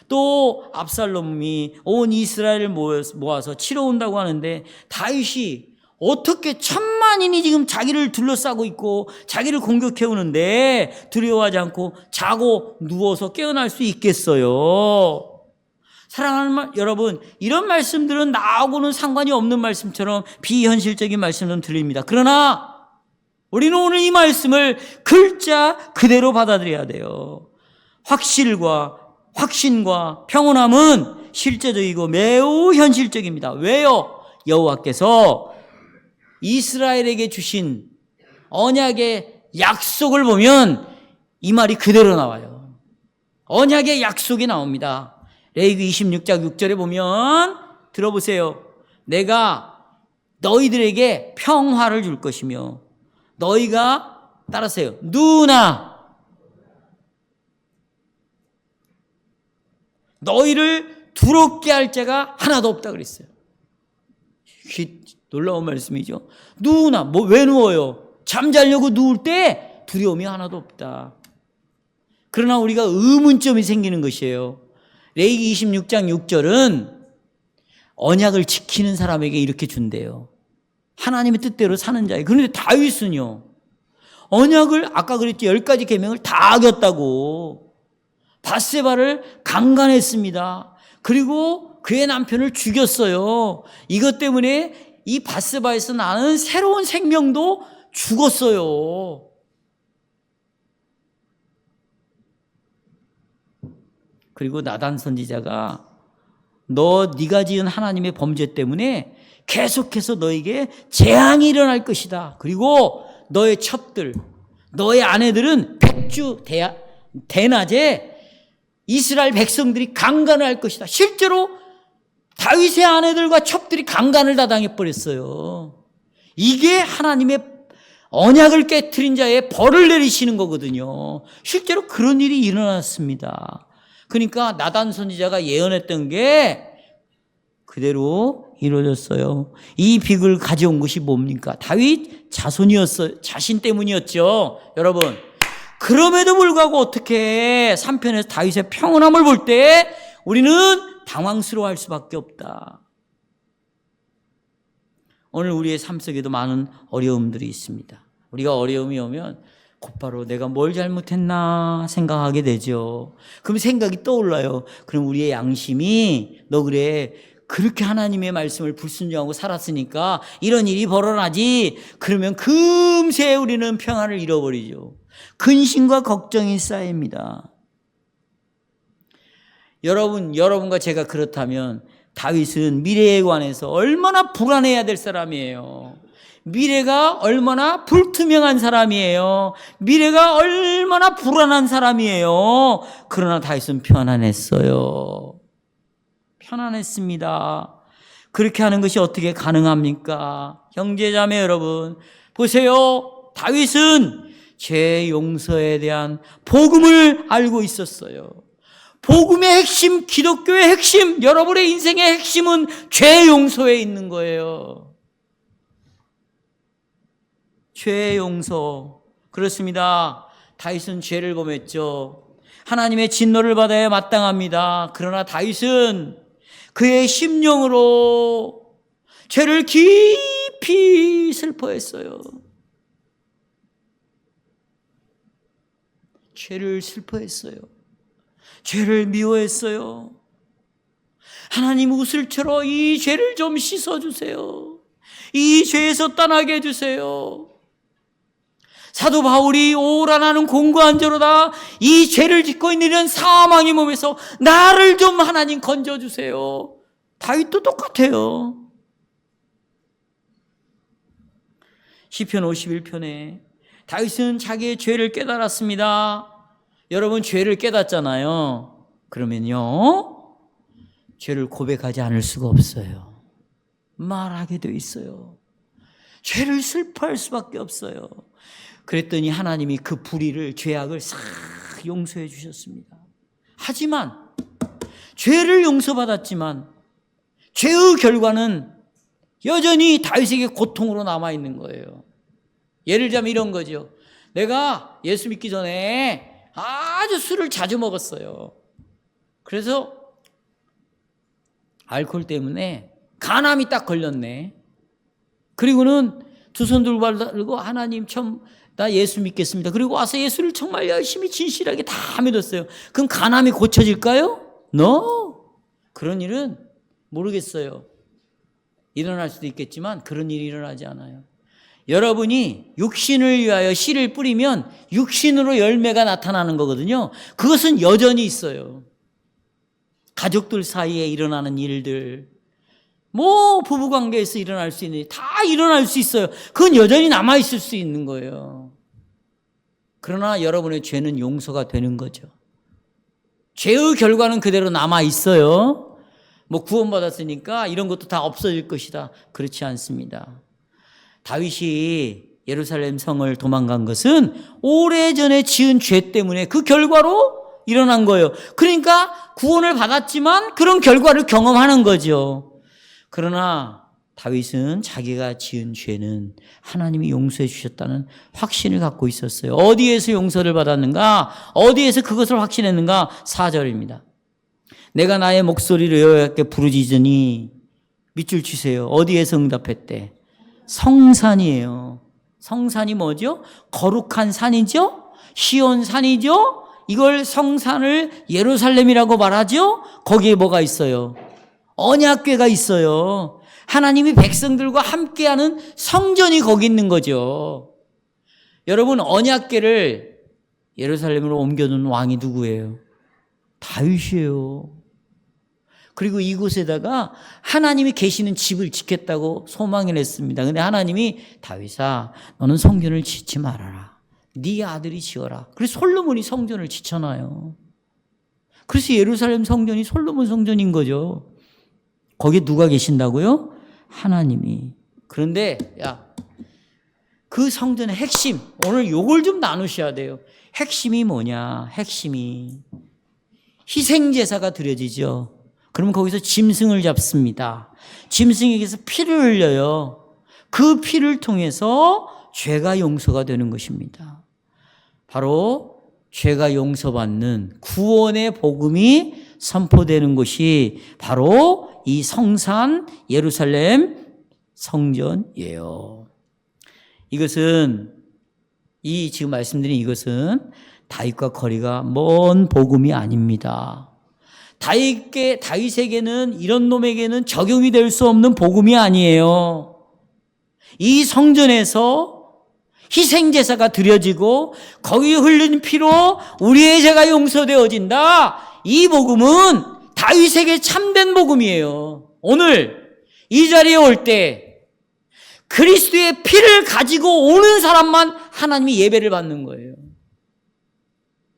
또 압살롬이 온 이스라엘을 모아서 치러 온다고 하는데 다윗이 어떻게 1000만인이 지금 자기를 둘러싸고 있고 자기를 공격해 오는데 두려워하지 않고 자고 누워서 깨어날 수 있겠어요? 사랑하는 여러분, 이런 말씀들은 나하고는 상관이 없는 말씀처럼 비현실적인 말씀은 들립니다. 그러나 우리는 오늘 이 말씀을 글자 그대로 받아들여야 돼요. 확신과 평온함은 실제적이고 매우 현실적입니다. 왜요? 여호와께서 이스라엘에게 주신 언약의 약속을 보면 이 말이 그대로 나와요. 언약의 약속이 나옵니다. 레위기 26장 6절에 보면 들어보세요. 내가 너희들에게 평화를 줄 것이며 너희가 따라서요. 너희를 두렵게 할 자가 하나도 없다 그랬어요. 놀라운 말씀이죠. 왜 누워요? 잠자려고 누울 때 두려움이 하나도 없다. 그러나 우리가 의문점이 생기는 것이에요. 레위기 26장 6절은 언약을 지키는 사람에게 이렇게 준대요. 하나님의 뜻대로 사는 자예요. 그런데 다윗은요, 언약을 아까 그랬죠. 10가지 계명을 다 어겼다고. 밧세바를 강간했습니다. 그리고 그의 남편을 죽였어요. 이것 때문에 이 밧세바에서 나는 새로운 생명도 죽었어요. 그리고 나단 선지자가 네가 지은 하나님의 범죄 때문에 계속해서 너에게 재앙이 일어날 것이다. 그리고 너의 첩들, 너의 아내들은 백주 대낮에 이스라엘 백성들이 강간을 할 것이다. 실제로 다윗의 아내들과 첩들이 강간을 다 당해버렸어요. 이게 하나님의 언약을 깨트린 자의 벌을 내리시는 거거든요. 실제로 그런 일이 일어났습니다. 그러니까 나단 선지자가 예언했던 게 그대로 이루어졌어요. 이 빅을 가져온 것이 뭡니까? 다윗 자신 때문이었죠. 여러분, 그럼에도 불구하고 어떻게 3편에서 다윗의 평온함을 볼 때 우리는 당황스러워할 수밖에 없다. 오늘 우리의 삶 속에도 많은 어려움들이 있습니다. 우리가 어려움이 오면 곧바로 내가 뭘 잘못했나 생각하게 되죠. 그럼 생각이 떠올라요. 그럼 우리의 양심이 너 그래 그렇게 하나님의 말씀을 불순종하고 살았으니까 이런 일이 벌어나지. 그러면 금세 우리는 평안을 잃어버리죠. 근심과 걱정이 쌓입니다. 여러분과 제가 그렇다면 다윗은 미래에 관해서 얼마나 불안해야 될 사람이에요. 미래가 얼마나 불투명한 사람이에요. 미래가 얼마나 불안한 사람이에요. 그러나 다윗은 편안했어요. 편안했습니다. 그렇게 하는 것이 어떻게 가능합니까? 형제자매 여러분, 보세요. 다윗은 죄 용서에 대한 복음을 알고 있었어요. 복음의 핵심, 기독교의 핵심, 여러분의 인생의 핵심은 죄 용서에 있는 거예요. 죄 용서. 그렇습니다. 다윗은 죄를 범했죠. 하나님의 진노를 받아야 마땅합니다. 그러나 다윗은 그의 심령으로 죄를 깊이 슬퍼했어요. 죄를 슬퍼했어요. 죄를 미워했어요. 하나님 웃을처럼 이 죄를 좀 씻어주세요. 이 죄에서 떠나게 해주세요. 사도 바울이 오라 나는 공고한 자로다. 이 죄를 짓고 있는 이런 사망의 몸에서 나를 좀 하나님 건져주세요. 다윗도 똑같아요. 시편 51편에 다윗은 자기의 죄를 깨달았습니다. 여러분 죄를 깨닫잖아요. 그러면요 죄를 고백하지 않을 수가 없어요. 말하게 돼 있어요. 죄를 슬퍼할 수밖에 없어요. 그랬더니 하나님이 그 불의를, 죄악을 싹 용서해 주셨습니다. 하지만 죄를 용서받았지만 죄의 결과는 여전히 다윗에게 고통으로 남아있는 거예요. 예를 들자면 이런 거죠. 내가 예수 믿기 전에 아주 술을 자주 먹었어요. 그래서 알코올 때문에 간암이 딱 걸렸네. 그리고는 두 손 들고 하나님 참 나 예수 믿겠습니다. 그리고 와서 예수를 정말 열심히 진실하게 다 믿었어요. 그럼 간암이 고쳐질까요? No. 그런 일은 모르겠어요. 일어날 수도 있겠지만 그런 일이 일어나지 않아요. 여러분이 육신을 위하여 씨를 뿌리면 육신으로 열매가 나타나는 거거든요. 그것은 여전히 있어요. 가족들 사이에 일어나는 일들, 부부관계에서 일어날 수 있는 일, 다 일어날 수 있어요. 그건 여전히 남아있을 수 있는 거예요. 그러나 여러분의 죄는 용서가 되는 거죠. 죄의 결과는 그대로 남아있어요. 구원받았으니까 이런 것도 다 없어질 것이다. 그렇지 않습니다. 다윗이 예루살렘 성을 도망간 것은 오래전에 지은 죄 때문에 그 결과로 일어난 거예요. 그러니까 구원을 받았지만 그런 결과를 경험하는 거죠. 그러나 다윗은 자기가 지은 죄는 하나님이 용서해 주셨다는 확신을 갖고 있었어요. 어디에서 용서를 받았는가? 어디에서 그것을 확신했는가? 4절입니다. 내가 나의 목소리를 여호와께 부르짖으니 밑줄 치세요. 어디에서 응답했대? 성산이에요. 성산이 뭐죠? 거룩한 산이죠? 시온 산이죠? 이걸 성산을 예루살렘이라고 말하죠? 거기에 뭐가 있어요? 언약궤가 있어요. 하나님이 백성들과 함께하는 성전이 거기 있는 거죠. 여러분, 언약궤를 예루살렘으로 옮겨둔 왕이 누구예요? 다윗이에요. 그리고 이곳에다가 하나님이 계시는 집을 짓겠다고 소망을 했습니다. 근데 하나님이 다윗아, 너는 성전을 짓지 말아라. 네 아들이 지어라. 그래서 솔로몬이 성전을 짓잖아요. 그래서 예루살렘 성전이 솔로몬 성전인 거죠. 거기에 누가 계신다고요? 하나님이. 그런데 그 성전의 핵심, 오늘 요걸 좀 나누셔야 돼요. 핵심이 뭐냐? 핵심이 희생제사가 드려지죠. 그러면 거기서 짐승을 잡습니다. 짐승에게서 피를 흘려요. 그 피를 통해서 죄가 용서가 되는 것입니다. 바로 죄가 용서받는 구원의 복음이 선포되는 곳이 바로 이 성산 예루살렘 성전이에요. 이것은 지금 말씀드린 이것은 다윗과 거리가 먼 복음이 아닙니다. 다윗에게는 이런 놈에게는 적용이 될 수 없는 복음이 아니에요. 이 성전에서 희생제사가 드려지고 거기 흘린 피로 우리의 죄가 용서되어진다. 이 복음은 다윗에게 참된 복음이에요. 오늘 이 자리에 올 때 그리스도의 피를 가지고 오는 사람만 하나님이 예배를 받는 거예요.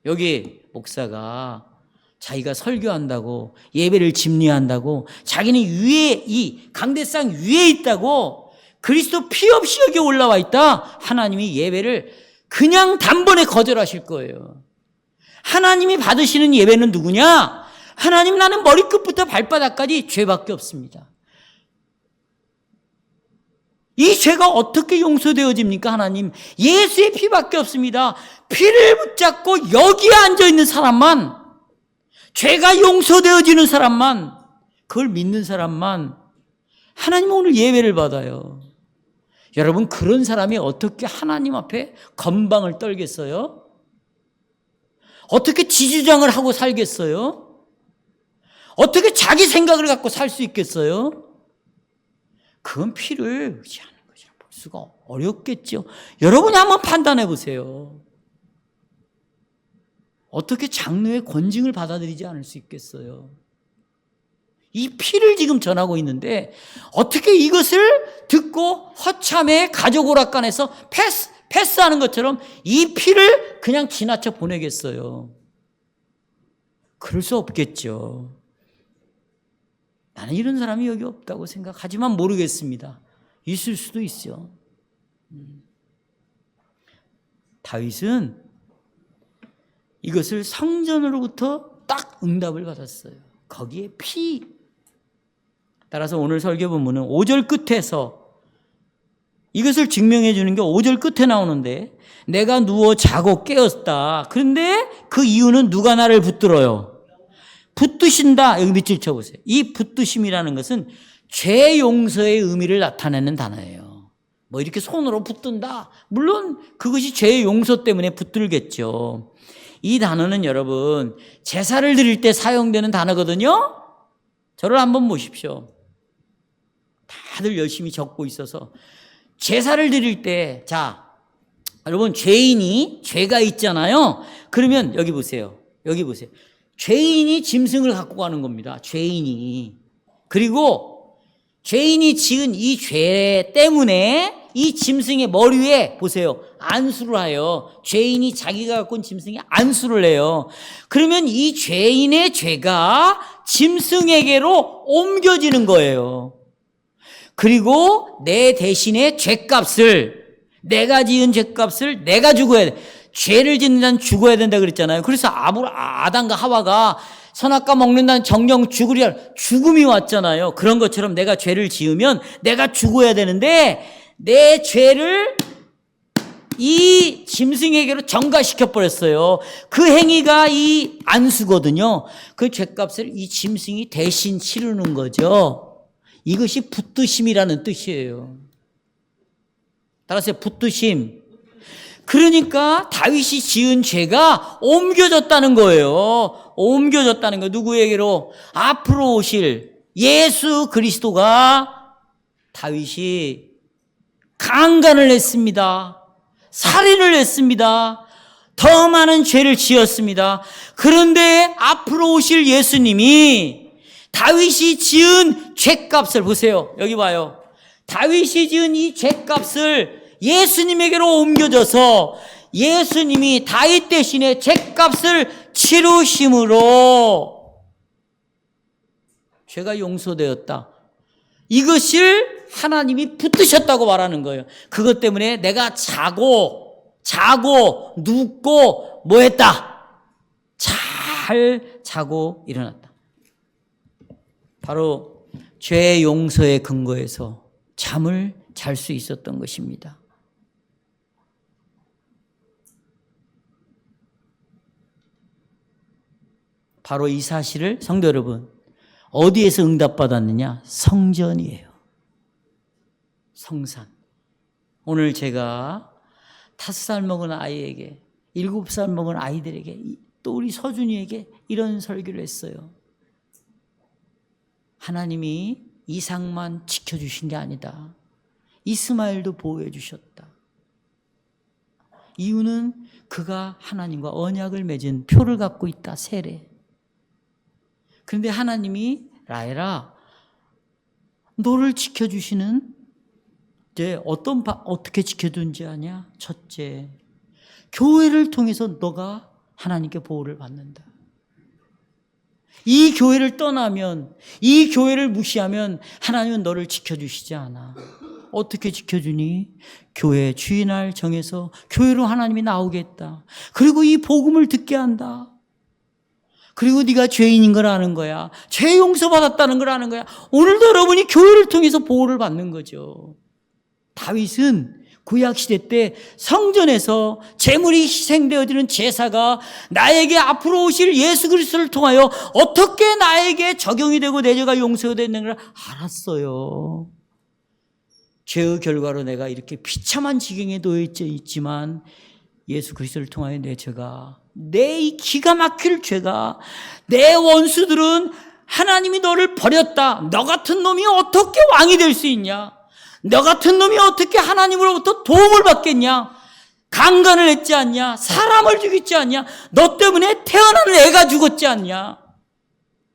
여기 목사가 자기가 설교한다고 예배를 집리한다고 자기는 이 강대상 위에 있다고 그리스도 피 없이 여기 올라와 있다. 하나님이 예배를 그냥 단번에 거절하실 거예요. 하나님이 받으시는 예배는 누구냐? 하나님, 나는 머리끝부터 발바닥까지 죄밖에 없습니다. 이 죄가 어떻게 용서되어집니까? 하나님, 예수의 피밖에 없습니다. 피를 붙잡고 여기에 앉아있는 사람만, 죄가 용서되어지는 사람만, 그걸 믿는 사람만 하나님 오늘 예배를 받아요. 여러분, 그런 사람이 어떻게 하나님 앞에 건방을 떨겠어요? 어떻게 지주장을 하고 살겠어요? 어떻게 자기 생각을 갖고 살 수 있겠어요? 그건 피를 의지하는 것이라 볼 수가 어렵겠죠. 여러분이 한번 판단해 보세요. 어떻게 장로의 권징을 받아들이지 않을 수 있겠어요? 이 피를 지금 전하고 있는데 어떻게 이것을 듣고 허참에 가족오락관에서 패스하는 것처럼 이 피를 그냥 지나쳐 보내겠어요? 그럴 수 없겠죠. 나는 이런 사람이 여기 없다고 생각하지만 모르겠습니다. 있을 수도 있죠. 다윗은 이것을 성전으로부터 딱 응답을 받았어요. 거기에 피. 따라서 오늘 설교 본문은 5절 끝에서 이것을 증명해 주는 게 5절 끝에 나오는데, 내가 누워 자고 깨었다. 그런데 그 이유는 누가 나를 붙들어요? 붙드신다. 여기 밑줄 쳐보세요. 이 붙드심이라는 것은 죄 용서의 의미를 나타내는 단어예요. 뭐 이렇게 손으로 붙든다. 물론 그것이 죄 용서 때문에 붙들겠죠. 이 단어는 여러분 제사를 드릴 때 사용되는 단어거든요. 저를 한번 보십시오. 다들 열심히 적고 있어서 제사를 드릴 때, 자, 여러분 죄인이 죄가 있잖아요. 그러면 여기 보세요. 여기 보세요. 죄인이 짐승을 갖고 가는 겁니다. 죄인이. 그리고 죄인이 지은 이 죄 때문에 이 짐승의 머리 위에 보세요. 안수를 하여 죄인이 자기가 갖고 온 짐승에 안수를 해요. 그러면 이 죄인의 죄가 짐승에게로 옮겨지는 거예요. 그리고 내 대신에 죄값을, 내가 지은 죄값을 내가 죽어야 돼. 죄를 짓는 자는 죽어야 된다 그랬잖아요. 그래서 아담과 하와가 선악과 먹는다는 정령 죽으리라, 죽음이 왔잖아요. 그런 것처럼 내가 죄를 지으면 내가 죽어야 되는데 내 죄를 이 짐승에게로 전가시켜 버렸어요. 그 행위가 이 안수거든요. 그 죄값을 이 짐승이 대신 치르는 거죠. 이것이 붙드심이라는 뜻이에요. 따라서 붙드심. 그러니까 다윗이 지은 죄가 옮겨졌다는 거예요. 옮겨졌다는 거. 누구에게로? 앞으로 오실 예수 그리스도가 다윗이 강간을 했습니다. 살인을 했습니다. 더 많은 죄를 지었습니다. 그런데 앞으로 오실 예수님이 다윗이 지은 죄값을 보세요. 여기 봐요. 다윗이 지은 이 죄값을 예수님에게로 옮겨져서 예수님이 다윗 대신에 죄값을 치르심으로 죄가 용서되었다. 이것을 하나님이 붙드셨다고 말하는 거예요. 그것 때문에 내가 자고 눕고 뭐 했다? 잘 자고 일어났다. 바로 죄 용서의 근거에서 잠을 잘 수 있었던 것입니다. 바로 이 사실을 성도 여러분, 어디에서 응답받았느냐? 성전이에요. 성산. 오늘 제가 5살 먹은 아이에게, 7살 먹은 아이들에게, 또 우리 서준이에게 이런 설교를 했어요. 하나님이 이삭만 지켜주신 게 아니다. 이스마엘도 보호해 주셨다. 이유는 그가 하나님과 언약을 맺은 표를 갖고 있다. 세례. 그런데 하나님이 라헬아, 너를 지켜주시는 이제 어떻게 지켜준지 아냐? 첫째, 교회를 통해서 너가 하나님께 보호를 받는다. 이 교회를 떠나면, 이 교회를 무시하면 하나님은 너를 지켜주시지 않아. 어떻게 지켜주니? 교회 주일날 정해서 교회로 하나님이 나오겠다. 그리고 이 복음을 듣게 한다. 그리고 네가 죄인인 걸 아는 거야. 죄 용서받았다는 걸 아는 거야. 오늘도 여러분이 교회를 통해서 보호를 받는 거죠. 다윗은 구약시대 때 성전에서 제물이 희생되어지는 제사가 나에게 앞으로 오실 예수 그리스도를 통하여 어떻게 나에게 적용이 되고 내 죄가 용서되는 걸 알았어요. 죄의 결과로 내가 이렇게 비참한 지경에 놓여 있지만 예수 그리스도를 통하여 내 죄가, 내 이 기가 막힐 죄가, 내 원수들은 하나님이 너를 버렸다. 너 같은 놈이 어떻게 왕이 될 수 있냐? 너 같은 놈이 어떻게 하나님으로부터 도움을 받겠냐? 강간을 했지 않냐? 사람을 죽였지 않냐? 너 때문에 태어난 애가 죽었지 않냐?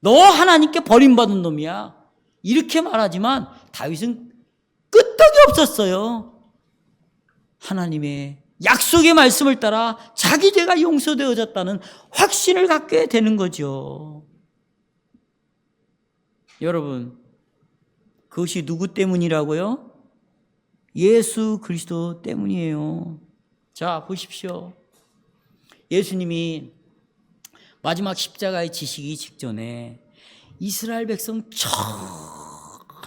너 하나님께 버림받은 놈이야. 이렇게 말하지만 다윗은 끄떡이 없었어요. 하나님의 약속의 말씀을 따라 자기 죄가 용서되어졌다는 확신을 갖게 되는 거죠. 여러분, 그것이 누구 때문이라고요? 예수 그리스도 때문이에요. 자, 보십시오. 예수님이 마지막 십자가에 지시기 직전에 이스라엘 백성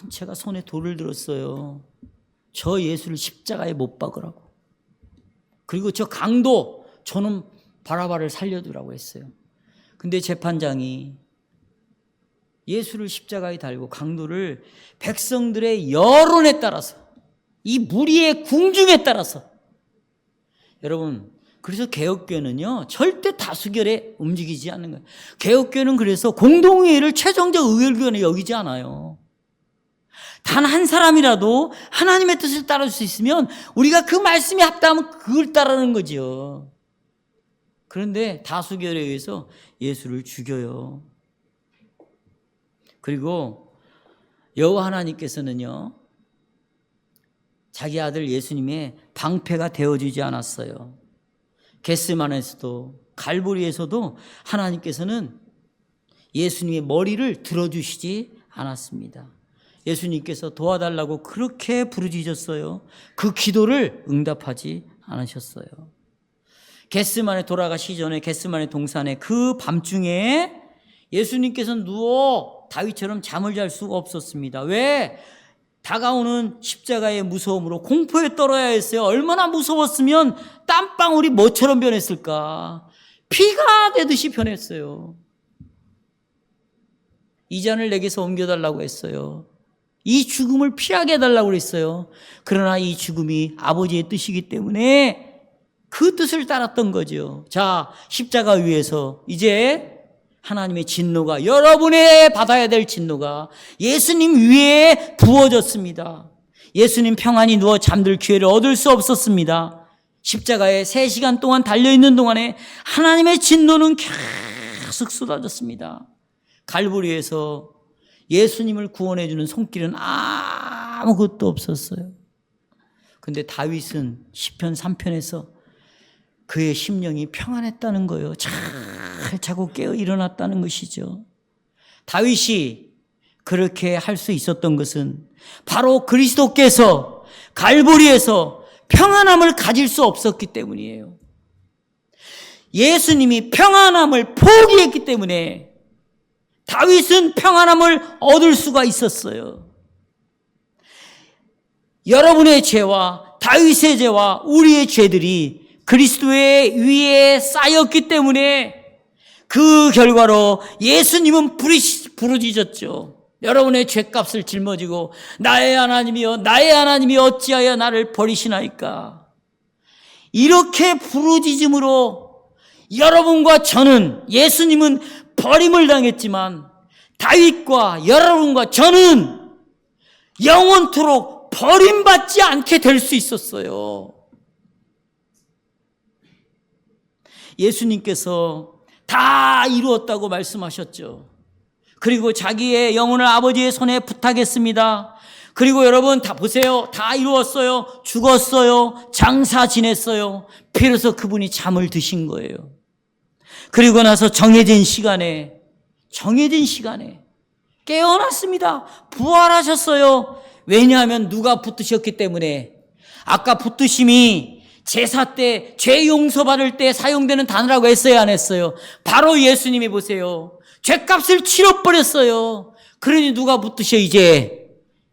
전체가 손에 돌을 들었어요. 저 예수를 십자가에 못 박으라고. 그리고 저 강도, 저는 바라바를 살려두라고 했어요. 근데 재판장이 예수를 십자가에 달고 강도를 백성들의 여론에 따라서, 이 무리의 궁중에 따라서, 여러분, 그래서 개혁교회는요 절대 다수결에 움직이지 않는 거예요. 개혁교회는 그래서 공동회의를 최종적 의결권에 여기지 않아요. 단 한 사람이라도 하나님의 뜻을 따를 수 있으면 우리가 그 말씀이 합당하면 그걸 따르는 거죠. 그런데 다수결에 의해서 예수를 죽여요. 그리고 여호와 하나님께서는요 자기 아들 예수님의 방패가 되어주지 않았어요. 겟세마네에서도 갈보리에서도 하나님께서는 예수님의 머리를 들어주시지 않았습니다. 예수님께서 도와달라고 그렇게 부르짖었어요. 그 기도를 응답하지 않으셨어요. 겟세마네 돌아가시기 전에 겟세마네 동산에 그 밤중에 예수님께서 누워 다윗처럼 잠을 잘 수가 없었습니다. 왜? 다가오는 십자가의 무서움으로 공포에 떨어야 했어요. 얼마나 무서웠으면 땀방울이 뭐처럼 변했을까? 피가 되듯이 변했어요. 이 잔을 내게서 옮겨달라고 했어요. 이 죽음을 피하게 해달라고 했어요. 그러나 이 죽음이 아버지의 뜻이기 때문에 그 뜻을 따랐던 거죠. 자, 십자가 위에서 이제 하나님의 진노가, 여러분의 받아야 될 진노가 예수님 위에 부어졌습니다. 예수님 평안히 누워 잠들 기회를 얻을 수 없었습니다. 십자가에 3시간 동안 달려있는 동안에 하나님의 진노는 계속 쏟아졌습니다. 갈보리에서 예수님을 구원해 주는 손길은 아무것도 없었어요. 근데 다윗은 시편 3편에서 그의 심령이 평안했다는 거예요. 잘 자고 깨어 일어났다는 것이죠. 다윗이 그렇게 할 수 있었던 것은 바로 그리스도께서 갈보리에서 평안함을 가질 수 없었기 때문이에요. 예수님이 평안함을 포기했기 때문에 다윗은 평안함을 얻을 수가 있었어요. 여러분의 죄와 다윗의 죄와 우리의 죄들이 그리스도의 위에 쌓였기 때문에 그 결과로 예수님은 부르짖었죠. 여러분의 죄값을 짊어지고 나의 하나님이여 나의 하나님이 어찌하여 나를 버리시나이까. 이렇게 부르짖음으로 여러분과 저는, 예수님은 버림을 당했지만 다윗과 여러분과 저는 영원토록 버림받지 않게 될 수 있었어요. 예수님께서 다 이루었다고 말씀하셨죠. 그리고 자기의 영혼을 아버지의 손에 부탁했습니다. 그리고 여러분 다 보세요. 다 이루었어요. 죽었어요. 장사 지냈어요. 비로소 그분이 잠을 드신 거예요. 그리고 나서 정해진 시간에 깨어났습니다. 부활하셨어요. 왜냐하면 누가 붙드셨기 때문에. 아까 붙드심이 제사 때, 죄 용서받을 때 사용되는 단어라고 했어요, 안 했어요? 바로 예수님이 보세요. 죄값을 치러버렸어요. 그러니 누가 붙드셔, 이제?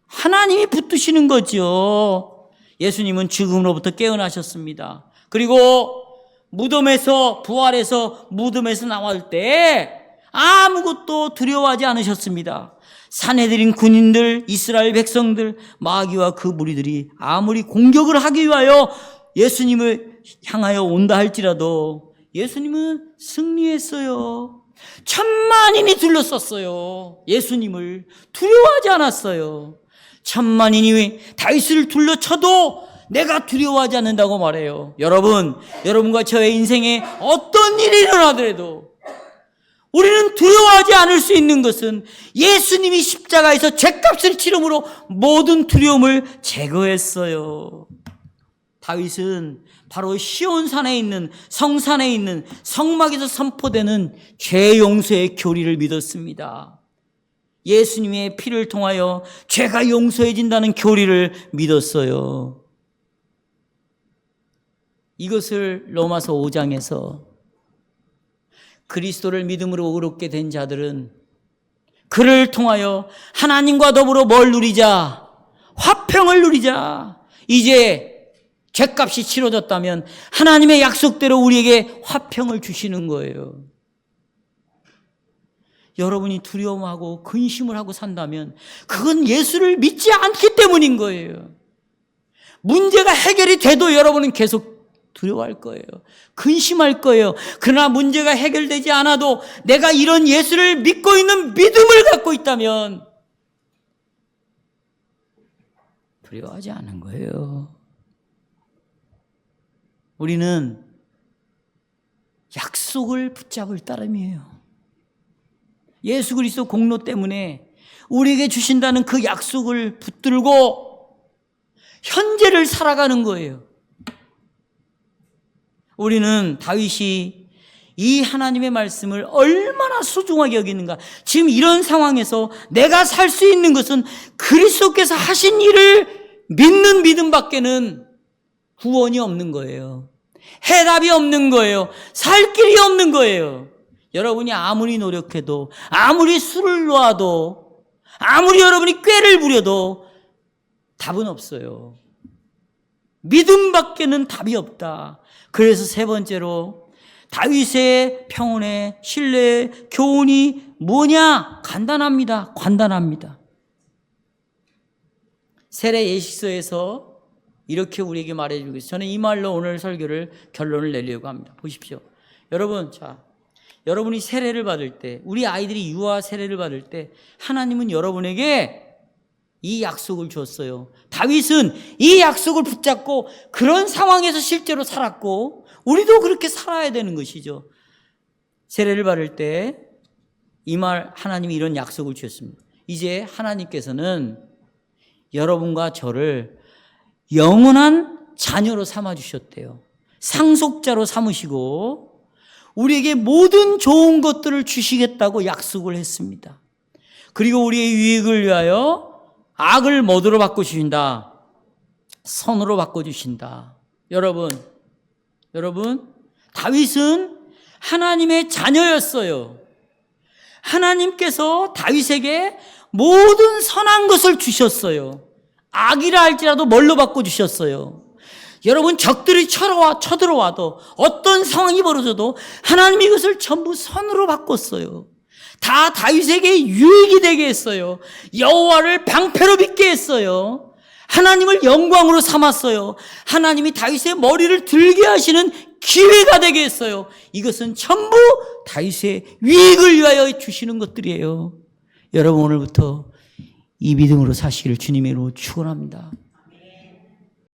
하나님이 붙드시는 거죠. 예수님은 죽음으로부터 깨어나셨습니다. 그리고 무덤에서, 부활해서 무덤에서 나올 때 아무것도 두려워하지 않으셨습니다. 산헤드린 군인들, 이스라엘 백성들, 마귀와 그 무리들이 아무리 공격을 하기 위하여 예수님을 향하여 온다 할지라도 예수님은 승리했어요. 천만인이 둘러쌌어요. 예수님을 두려워하지 않았어요. 천만인이 다윗을 둘러쳐도 내가 두려워하지 않는다고 말해요. 여러분과 저의 인생에 어떤 일이 일어나더라도 우리는 두려워하지 않을 수 있는 것은 예수님이 십자가에서 죄값을 치름으로 모든 두려움을 제거했어요. 다윗은 바로 시온산에 있는, 성산에 있는 성막에서 선포되는 죄 용서의 교리를 믿었습니다. 예수님의 피를 통하여 죄가 용서해진다는 교리를 믿었어요. 이것을 로마서 5장에서 그리스도를 믿음으로 의롭게 된 자들은 그를 통하여 하나님과 더불어 뭘 누리자? 화평을 누리자. 이제 죄값이 치러졌다면 하나님의 약속대로 우리에게 화평을 주시는 거예요. 여러분이 두려움하고 근심을 하고 산다면 그건 예수를 믿지 않기 때문인 거예요. 문제가 해결이 돼도 여러분은 계속 두려워할 거예요. 근심할 거예요. 그러나 문제가 해결되지 않아도 내가 이런 예수를 믿고 있는 믿음을 갖고 있다면 두려워하지 않은 거예요. 우리는 약속을 붙잡을 따름이에요. 예수 그리스도 공로 때문에 우리에게 주신다는 그 약속을 붙들고 현재를 살아가는 거예요. 우리는 다윗이 이 하나님의 말씀을 얼마나 소중하게 여기는가. 지금 이런 상황에서 내가 살 수 있는 것은 그리스도께서 하신 일을 믿는 믿음밖에는 구원이 없는 거예요. 해답이 없는 거예요. 살 길이 없는 거예요. 여러분이 아무리 노력해도, 아무리 술을 놓아도, 아무리 여러분이 꾀를 부려도 답은 없어요. 믿음밖에는 답이 없다. 그래서 세 번째로 다윗의 평온의 신뢰의 교훈이 뭐냐? 간단합니다. 간단합니다. 세례 예식서에서 이렇게 우리에게 말해주고 있어요. 저는 이 말로 오늘 설교를 결론을 내려고 합니다. 보십시오. 여러분, 여러분이 세례를 받을 때, 우리 아이들이 유아 세례를 받을 때 하나님은 여러분에게 이 약속을 줬어요. 다윗은 이 약속을 붙잡고 그런 상황에서 실제로 살았고 우리도 그렇게 살아야 되는 것이죠. 세례를 받을 때 이 말 하나님이 이런 약속을 주셨습니다. 이제 하나님께서는 여러분과 저를 영원한 자녀로 삼아주셨대요. 상속자로 삼으시고 우리에게 모든 좋은 것들을 주시겠다고 약속을 했습니다. 그리고 우리의 유익을 위하여 악을 뭐로 바꿔주신다? 선으로 바꿔주신다. 여러분, 다윗은 하나님의 자녀였어요. 하나님께서 다윗에게 모든 선한 것을 주셨어요. 악이라 할지라도 뭘로 바꿔주셨어요? 여러분, 적들이 쳐들어와도 어떤 상황이 벌어져도 하나님이 이것을 전부 선으로 바꿨어요. 다 다윗에게 유익이 되게 했어요. 여호와를 방패로 빚게 했어요. 하나님을 영광으로 삼았어요. 하나님이 다윗의 머리를 들게 하시는 기회가 되게 했어요. 이것은 전부 다윗의 유익을 위하여 주시는 것들이에요. 여러분 오늘부터 이 믿음으로 사시기를 주님의 이름으로 축원합니다.